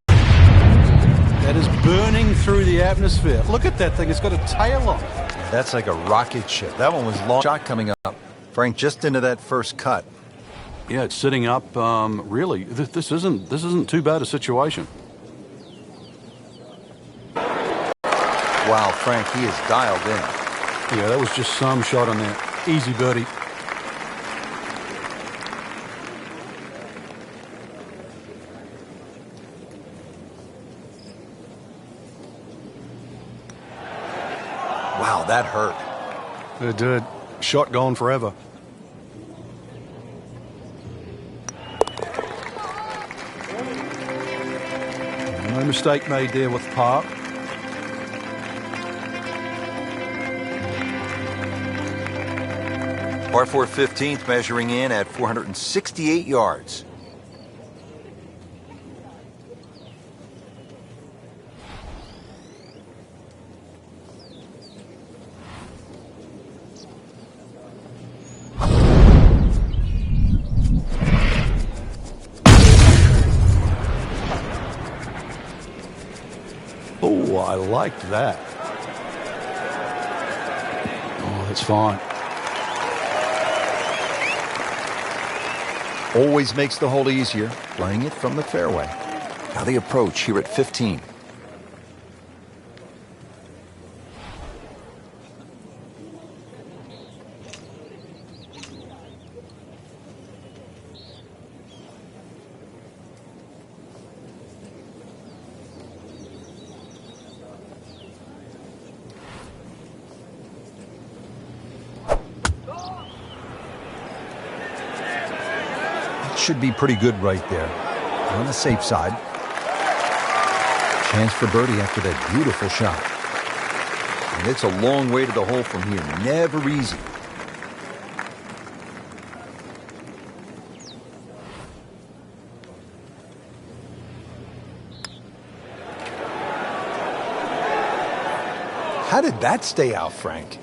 That is burning through the atmosphere. Look at that thing. It's got a tail on it. That's like a rocket ship. That one was long. Shot coming up. Frank, just into that first cut. Yeah, it's sitting up. Really, this isn't too bad a situation. Wow, Frank, he is dialed in. Yeah, that was just some shot on there. Easy birdie. Wow, that hurt. It did. Shot gone forever. No mistake made there with par. Par 4 15th measuring in at 468 yards. Oh, I liked that. Oh, that's fine. Always makes the hole easier, playing it from the fairway. Now the approach here at 15. Should be pretty good right there. On the safe side. Chance for birdie after that beautiful shot. And it's a long way to the hole from here. Never easy. How did that stay out, Frank?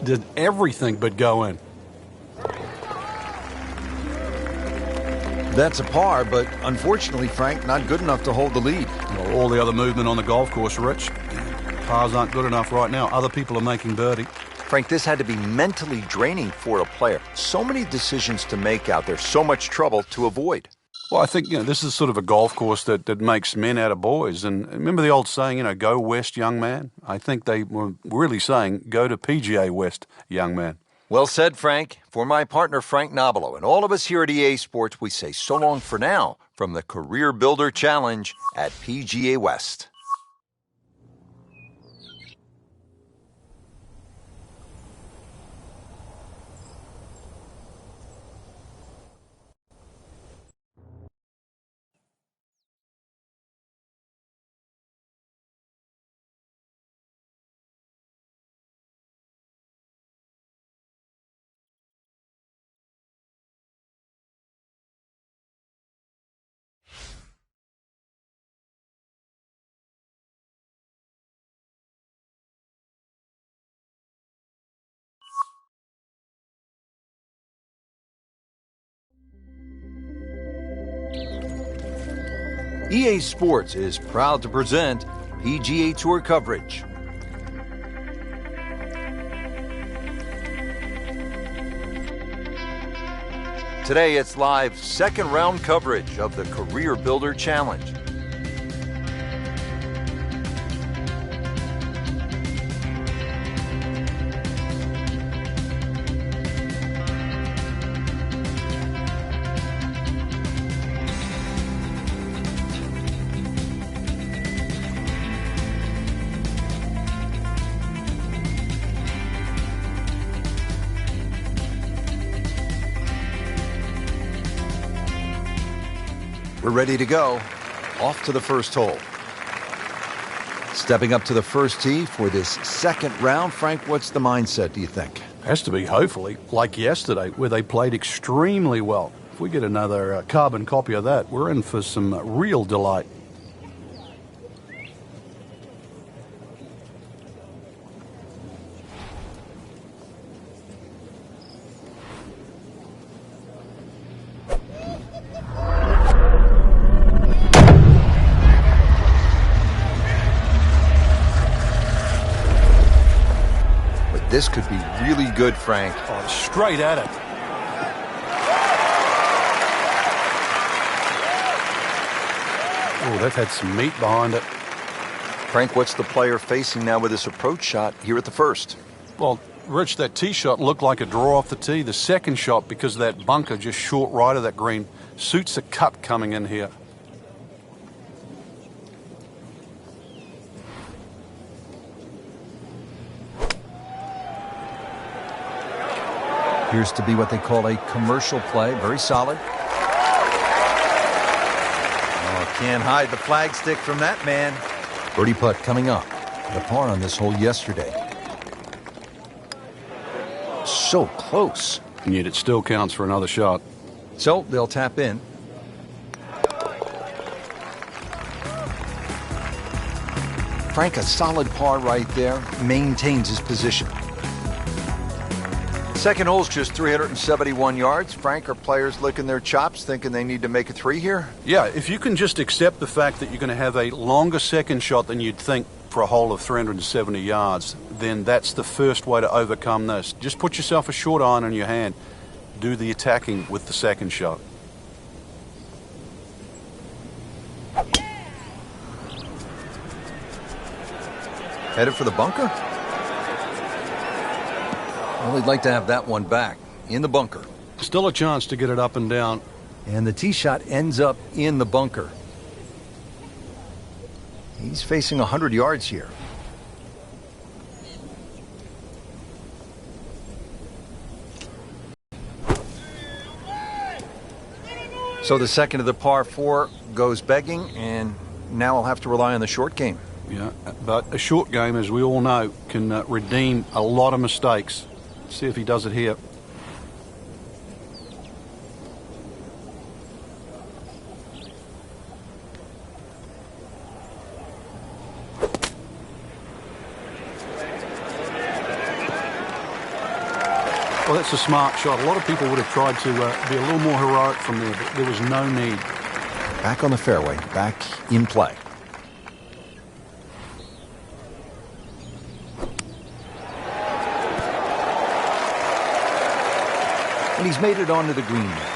Did everything but go in. That's a par, but unfortunately, Frank, not good enough to hold the lead. Well, all the other movement on the golf course, Rich. Pars aren't good enough right now. Other people are making birdie. Frank, this had to be mentally draining for a player. So many decisions to make out there, so much trouble to avoid. Well, I think, this is sort of a golf course that makes men out of boys. And remember the old saying, go west, young man? I think they were really saying, go to PGA West, young man. Well said, Frank. For my partner, Frank Nobilo, and all of us here at EA Sports, we say so long for now from the Career Builder Challenge at PGA West. EA Sports is proud to present PGA Tour coverage. Today it's live second round coverage of the Career Builder Challenge. We're ready to go. Off to the first hole. Stepping up to the first tee for this second round. Frank, what's the mindset, do you think? Has to be, hopefully, like yesterday, where they played extremely well. If we get another carbon copy of that, we're in for some real delight. This could be really good, Frank. Oh, straight at it. Oh, that had some meat behind it. Frank, what's the player facing now with this approach shot here at the first? Well, Rich, that tee shot looked like a draw off the tee. The second shot, because of that bunker just short right of that green, suits the cut coming in here. Appears to be what they call a commercial play. Very solid. Oh, can't hide the flagstick from that man. Birdie putt coming up. The par on this hole yesterday. So close. And yet it still counts for another shot. So they'll tap in. Frank, a solid par right there. Maintains his position. Second hole's just 371 yards. Frank, are players licking their chops, thinking they need to make a three here? Yeah, if you can just accept the fact that you're going to have a longer second shot than you'd think for a hole of 370 yards, then that's the first way to overcome this. Just put yourself a short iron in your hand. Do the attacking with the second shot. Headed for the bunker? Well, he'd like to have that one back in the bunker. Still a chance to get it up and down. And the tee shot ends up in the bunker. He's facing 100 yards here. So the second of the par 4 goes begging, and now I'll have to rely on the short game. Yeah, but a short game, as we all know, can redeem a lot of mistakes. See if he does it here. Well, that's a smart shot. A lot of people would have tried to be a little more heroic from there, but there was no need. Back on the fairway, back in play. And he's made it onto the green now.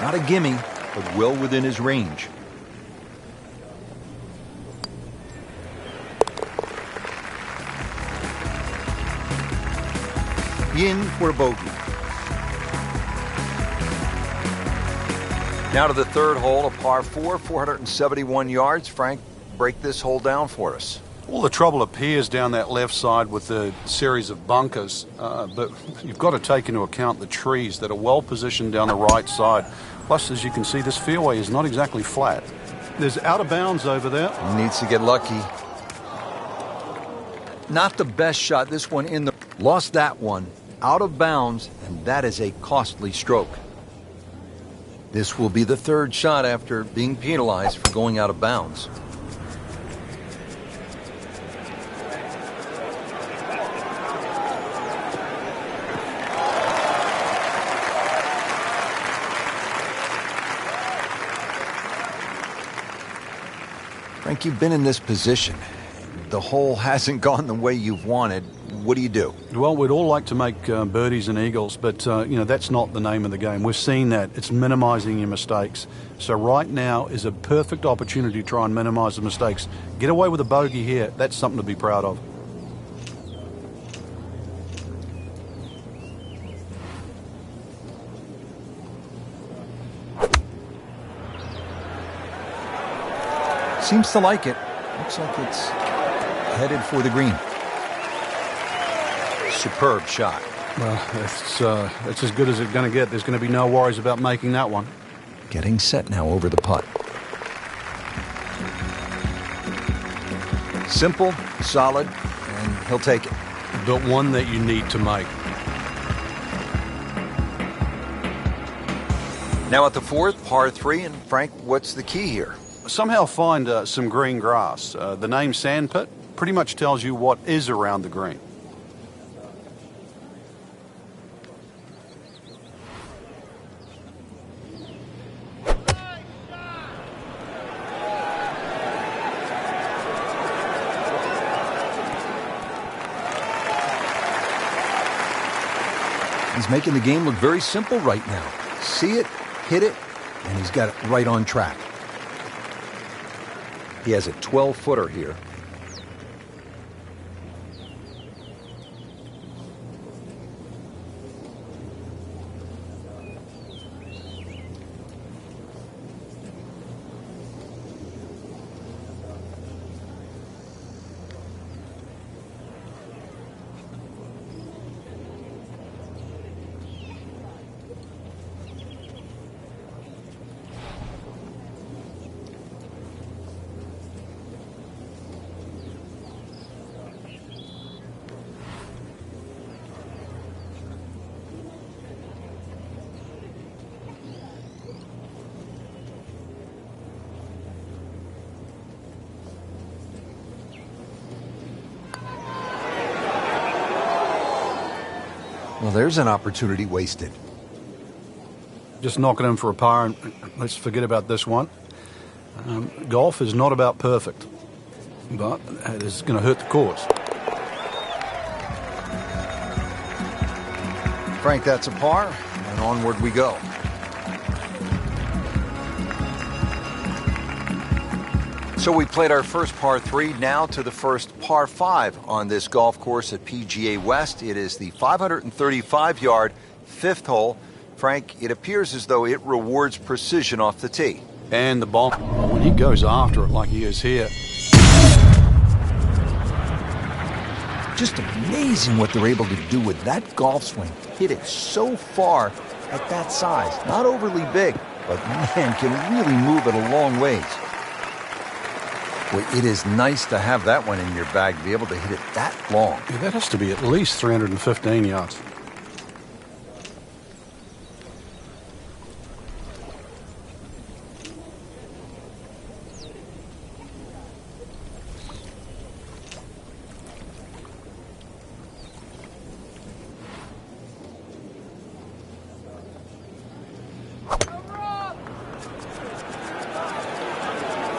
Not a gimme, but well within his range. In for a bogey. Now to the third hole, a par 4, 471 yards. Frank, break this hole down for us. All the trouble appears down that left side with the series of bunkers, but you've got to take into account the trees that are well positioned down the right side. Plus, as you can see, this fairway is not exactly flat. There's out of bounds over there. He needs to get lucky. Not the best shot. This one in the... Lost that one. Out of bounds, and that is a costly stroke. This will be the third shot after being penalized for going out of bounds. Frank, you've been in this position. The hole hasn't gone the way you've wanted. What do you do? Well, we'd all like to make birdies and eagles, but, that's not the name of the game. We've seen that. It's minimizing your mistakes. So right now is a perfect opportunity to try and minimize the mistakes. Get away with a bogey here. That's something to be proud of. Seems to like it. Looks like it's headed for the green. Superb shot. Well, it's as good as it's going to get. There's going to be no worries about making that one. Getting set now over the putt. Simple, solid, and he'll take it. But one that you need to make. Now at the fourth, par 3, and Frank, what's the key here? Somehow find some green grass. The name Sandpit pretty much tells you what is around the green. He's making the game look very simple right now. See it, hit it, and he's got it right on track. He has a 12-footer here. Well, there's an opportunity wasted. Just knock it in for a par and let's forget about this one. Golf is not about perfect, but it is going to hurt the course. Frank, that's a par, and onward we go. So we played our first par 3, now to the first par 5 on this golf course at PGA West. It is the 535-yard 5th hole. Frank, it appears as though it rewards precision off the tee. And the ball, when he goes after it like he is here. Just amazing what they're able to do with that golf swing. Hit it so far at that size. Not overly big, but man, can really move it a long ways. Well, it is nice to have that one in your bag, to be able to hit it that long. Yeah, that has to be at least 315 yards.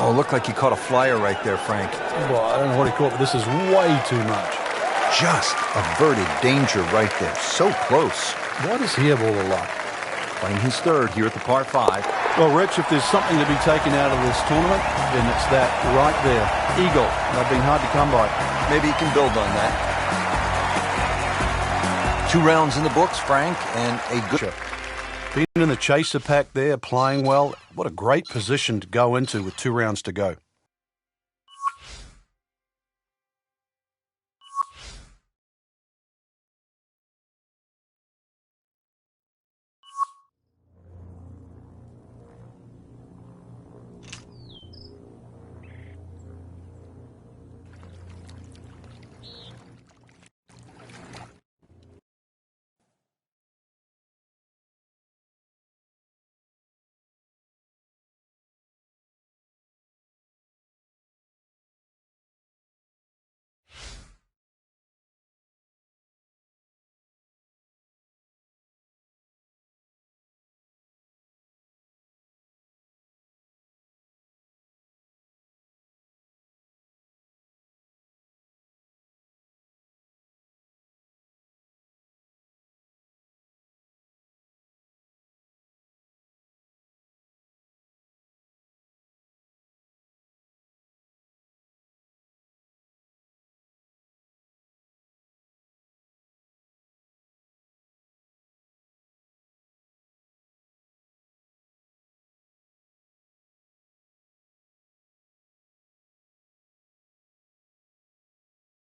Oh, looked like he caught a flyer right there, Frank. Well, I don't know what he caught, but this is way too much. Just averted danger right there. So close. Why does he have all the luck? Playing his third here at the par 5. Well, Rich, if there's something to be taken out of this tournament, then it's that right there. Eagle. They've been hard to come by. Maybe he can build on that. 2 rounds in the books, Frank, and a good... Being in the chaser pack there, playing well, what a great position to go into with 2 rounds to go.